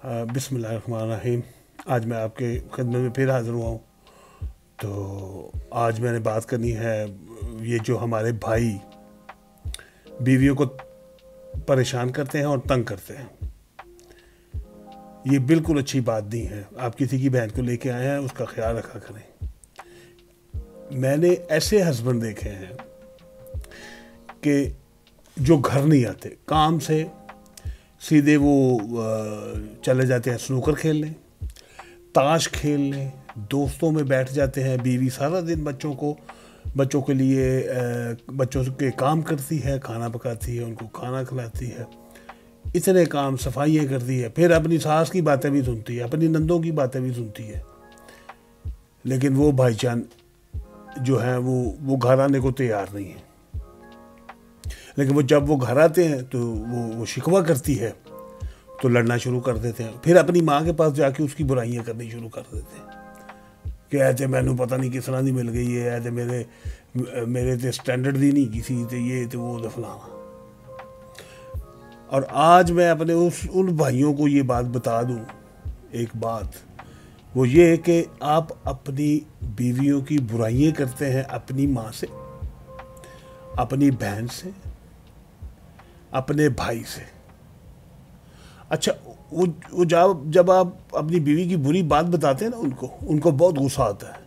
बिस्मिल्लाहिर्रहमानिर्रहीम। आज मैं आपके खिदमत में फिर हाज़िर हुआ हूँ। तो आज मैंने बात करनी है, ये जो हमारे भाई बीवियों को परेशान करते हैं और तंग करते हैं, ये बिल्कुल अच्छी बात नहीं है। आप किसी की बहन को लेके आए हैं, उसका ख्याल रखा करें। मैंने ऐसे हस्बैंड देखे हैं कि जो घर नहीं आते, काम से सीधे वो चले जाते हैं स्नूकर खेलने, ताश खेलने, दोस्तों में बैठ जाते हैं। बीवी सारा दिन बच्चों के लिए बच्चों के काम करती है, खाना पकाती है, उनको खाना खिलाती है, इतने काम, सफाइयाँ करती है, फिर अपनी सास की बातें भी सुनती है, अपनी नंदों की बातें भी सुनती है। लेकिन वो भाईजान जो है वो घर आने को तैयार नहीं है। लेकिन जब वो घर आते हैं तो वो शिकवा करती है, तो लड़ना शुरू कर देते हैं। फिर अपनी माँ के पास जाके उसकी बुराइयां करनी शुरू कर देते हैं कि ऐसे मैनू पता नहीं किस तरह दी मिल गई है, ऐसे मेरे ते स्टैंडर्ड दी नहीं किसी, तो ये तो वो फलाना। और आज मैं अपने उन भाइयों को ये बात बता दूं, एक बात, वो ये है कि आप अपनी बीवियों की बुराइयां करते हैं अपनी माँ से, अपनी बहन से, अपने भाई से। अच्छा, वो जब आप अपनी बीवी की बुरी बात बताते हैं ना, उनको बहुत गुस्सा आता है।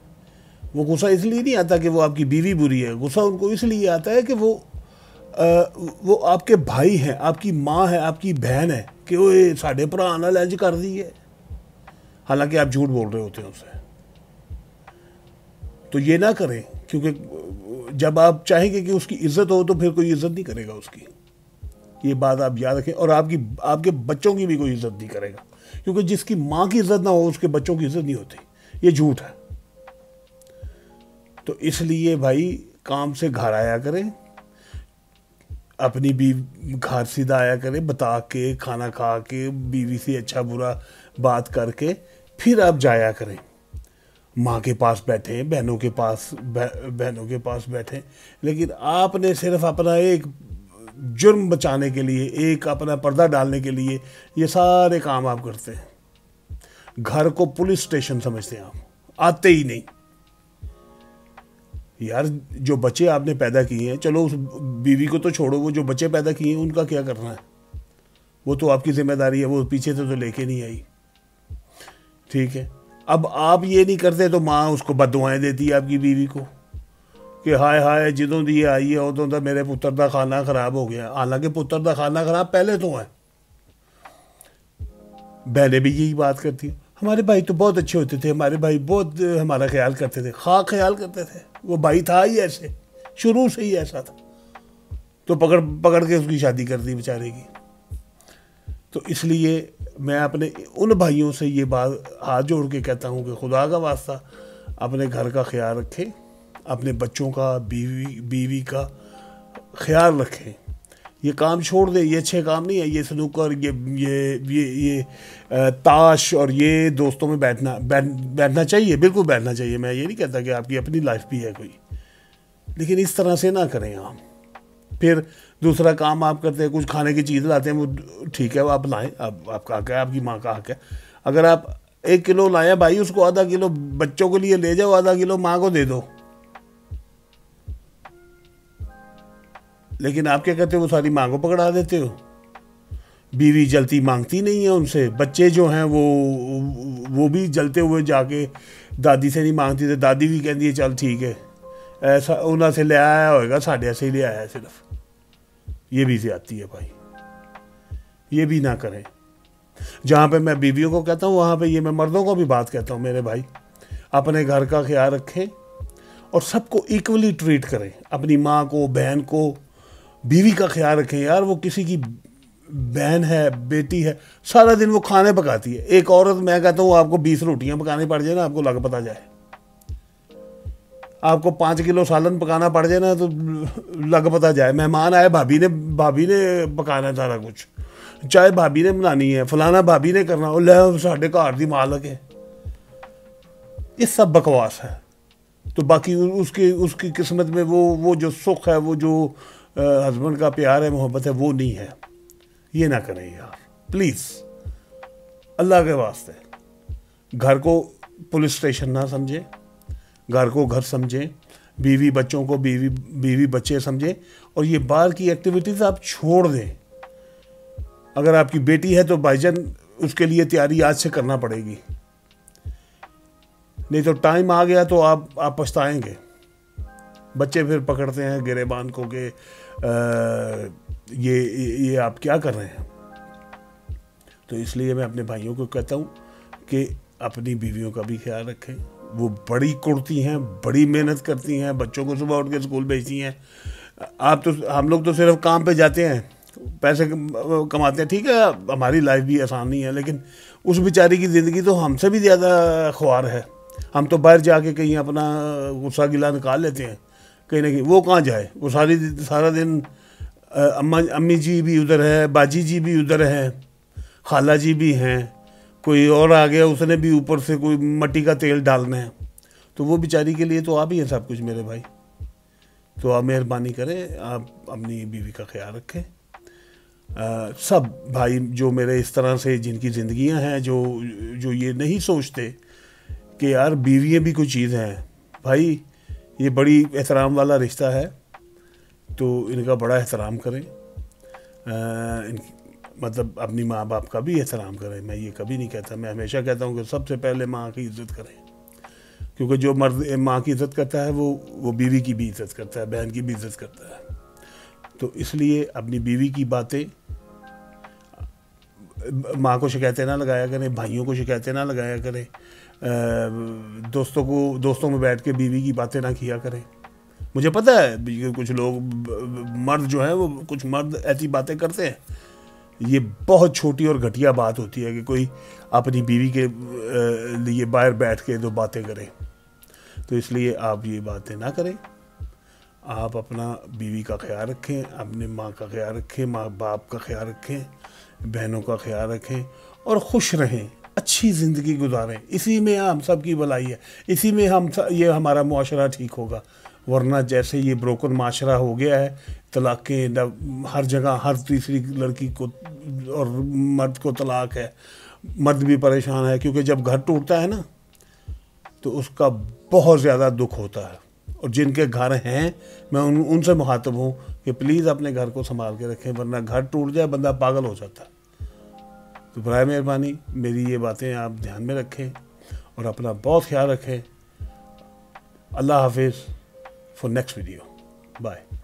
वो गुस्सा इसलिए नहीं आता कि वो आपकी बीवी बुरी है, गुस्सा उनको इसलिए आता है कि वो आपके भाई हैं, आपकी माँ है, आपकी बहन है, कि वो साढ़े भरा नाल इंज कर दी है, हालांकि आप झूठ बोल रहे होते हैं उससे। तो ये ना करें, क्योंकि जब आप चाहेंगे कि उसकी इज्जत हो तो फिर कोई इज्जत नहीं करेगा उसकी। ये बात आप याद रखें। और आपके बच्चों की भी कोई इज्जत नहीं करेगा, क्योंकि जिसकी माँ की इज्जत ना हो उसके बच्चों की इज्जत नहीं होती। ये झूठ है। तो इसलिए भाई काम से घर आया करें, अपनी घर सीधा आया करें, बता के, खाना खा के, बीवी से अच्छा बुरा बात करके फिर आप जाया करें। माँ के पास बैठे, बहनों के पास बैठे। लेकिन आपने सिर्फ अपना एक जुर्म बचाने के लिए, एक अपना पर्दा डालने के लिए ये सारे काम आप करते हैं। घर को पुलिस स्टेशन समझते हैं आप, आते ही नहीं। यार, जो बच्चे आपने पैदा किए हैं, चलो उस बीवी को तो छोड़ो, वो जो बच्चे पैदा किए हैं उनका क्या करना है? वो तो आपकी जिम्मेदारी है, वो पीछे से तो लेके नहीं आई। ठीक है, अब आप ये नहीं करते तो माँ उसको बददुआएं देती है आपकी बीवी को कि हाय हाय जदों दी आई है उदों दा मेरे पुत्र का खाना खराब हो गया। हालांकि पुत्र का खाना खराब पहले तो है। बहनें भी यही बात करती है, हमारे भाई तो बहुत अच्छे होते थे, हमारे भाई बहुत हमारा ख्याल करते थे। ख्याल करते थे, वो भाई था ही ऐसे, शुरू से ही ऐसा था, तो पकड़ के उसकी शादी कर दी बेचारे की। तो इसलिए मैं अपने उन भाइयों से ये बात हाथ जोड़ के कहता हूँ कि खुदा का वास्ता अपने घर का ख्याल रखें, अपने बच्चों का, बीवी का ख्याल रखें। ये काम छोड़ दें, ये अच्छे काम नहीं है। ये स्नूकर, ये ताश और ये दोस्तों में बैठना चाहिए, बिल्कुल बैठना चाहिए। मैं ये नहीं कहता कि आपकी अपनी लाइफ भी है कोई, लेकिन इस तरह से ना करें आप। फिर दूसरा काम आप करते हैं, कुछ खाने की चीज़ लाते हैं, वो ठीक है, वो आप लाएं, आपका हक है, आपकी माँ का हक है। अगर आप 1 किलो लाए भाई, उसको आधा किलो बच्चों के लिए ले जाओ, आधा किलो माँ को दे दो। लेकिन आप क्या करते हो, वो सारी माँ को पकड़ा देते हो। बीवी जलती मांगती नहीं है उनसे, बच्चे जो हैं वो भी जलते हुए जाके दादी से नहीं मांगती, तो दादी भी कहती है चल ठीक है, ऐसा उन्होंने से ले आया होगा, साढ़े से ही ले आया सिर्फ। ये भी ज़्यादती है भाई, ये भी ना करें। जहाँ पे मैं बीवियों को कहता हूँ, वहाँ पे ये मैं मर्दों को भी बात कहता हूँ। मेरे भाई, अपने घर का ख्याल रखें और सबको इक्वली ट्रीट करें। अपनी माँ को, बहन को, बीवी का ख्याल रखें। यार, वो किसी की बहन है, बेटी है, सारा दिन वो खाने पकाती है। एक औरत, मैं कहता हूँ आपको 20 रोटियां पकानी पड़ जाए ना, आपको लग पता जाए। आपको 5 किलो सालन पकाना पड़ जाए ना, तो लग पता जाए। मेहमान आए, भाभी ने पकाना सारा कुछ, चाहे भाभी ने बनानी है, फलाना भाभी ने करना, वो ले साढ़े घर दी मालक है। ये सब बकवास है। तो बाकी उसकी किस्मत में वो जो सुख है, वो जो हस्बैंड का प्यार है, मोहब्बत है, वो नहीं है। ये ना करें यार, प्लीज़। अल्लाह के वास्ते घर को पुलिस स्टेशन ना समझें, घर को घर समझें, बीवी बच्चों को बीवी बच्चे समझें, और ये बाहर की एक्टिविटीज़ आप छोड़ दें। अगर आपकी बेटी है तो भाईजान उसके लिए तैयारी आज से करना पड़ेगी, नहीं तो टाइम आ गया तो आप पछताएंगे। बच्चे फिर पकड़ते हैं गिरेबान को कि ये आप क्या कर रहे हैं। तो इसलिए मैं अपने भाइयों को कहता हूँ कि अपनी बीवियों का भी ख्याल रखें। वो बड़ी कुड़ती हैं, बड़ी मेहनत करती हैं, बच्चों को सुबह उठ के स्कूल भेजती हैं। हम लोग तो सिर्फ काम पे जाते हैं, पैसे कमाते हैं, ठीक है, हमारी लाइफ भी आसान नहीं है, लेकिन उस बेचारी की ज़िंदगी तो हमसे भी ज़्यादा ख्वार है। हम तो बाहर जाके कहीं अपना गुस्सा गिला निकाल लेते हैं कहीं ना कहीं। वो कहाँ जाए, वो सारा दिन अम्मी जी भी उधर है, बाजी जी भी उधर है, खाला जी भी हैं, कोई और आ गया उसने भी ऊपर से कोई मट्टी का तेल डालना है। तो वो बेचारी के लिए तो आप ही हैं सब कुछ मेरे भाई। तो आप मेहरबानी करें, आप अपनी बीवी का ख्याल रखें। सब भाई जो मेरे इस तरह से जिनकी ज़िंदगियां हैं, जो ये नहीं सोचते कि यार बीवियाँ भी कोई चीज़ हैं, भाई ये बड़ी एहतराम वाला रिश्ता है, तो इनका बड़ा एहतराम करें। मतलब अपनी माँ बाप का भी एहतराम करें। मैं ये कभी नहीं कहता, मैं हमेशा कहता हूँ कि सबसे पहले माँ की इज़्ज़त करें, क्योंकि जो मर्द माँ की इज़्ज़त करता है वो बीवी की भी इज़्ज़त करता है, बहन की भी इज़्ज़त करता है। तो इसलिए अपनी बीवी की बातें माँ को शिकायतें ना लगाया करें, भाइयों को शिकायतें ना लगाया करें, दोस्तों में बैठ के बीवी की बातें ना किया करें। मुझे पता है कुछ लोग मर्द जो है वो कुछ मर्द ऐसी बातें करते हैं, ये बहुत छोटी और घटिया बात होती है कि कोई अपनी बीवी के लिए बाहर बैठ के दो बातें करे। तो इसलिए आप ये बातें ना करें। आप अपना बीवी का ख्याल रखें, अपने माँ का ख्याल रखें, माँ बाप का ख्याल रखें, बहनों का ख्याल रखें, और खुश रहें, अच्छी ज़िंदगी गुजारें। इसी में हम सब की भलाई है, इसी में ये हमारा मुआशरा ठीक होगा। वरना जैसे ये ब्रोकन माशरा हो गया है, तलाक़ें हर जगह, हर तीसरी लड़की को और मर्द को तलाक है, मर्द भी परेशान है, क्योंकि जब घर टूटता है ना तो उसका बहुत ज़्यादा दुख होता है। और जिनके घर हैं, मैं उनसे मुखातब हूँ कि प्लीज़ अपने घर को संभाल के रखें, वरना घर टूट जाए बंदा पागल हो जाता है। तो बराए मेहरबानी मेरी ये बातें आप ध्यान में रखें और अपना बहुत ख्याल रखें। अल्लाह हाफिज़। For next video. Bye.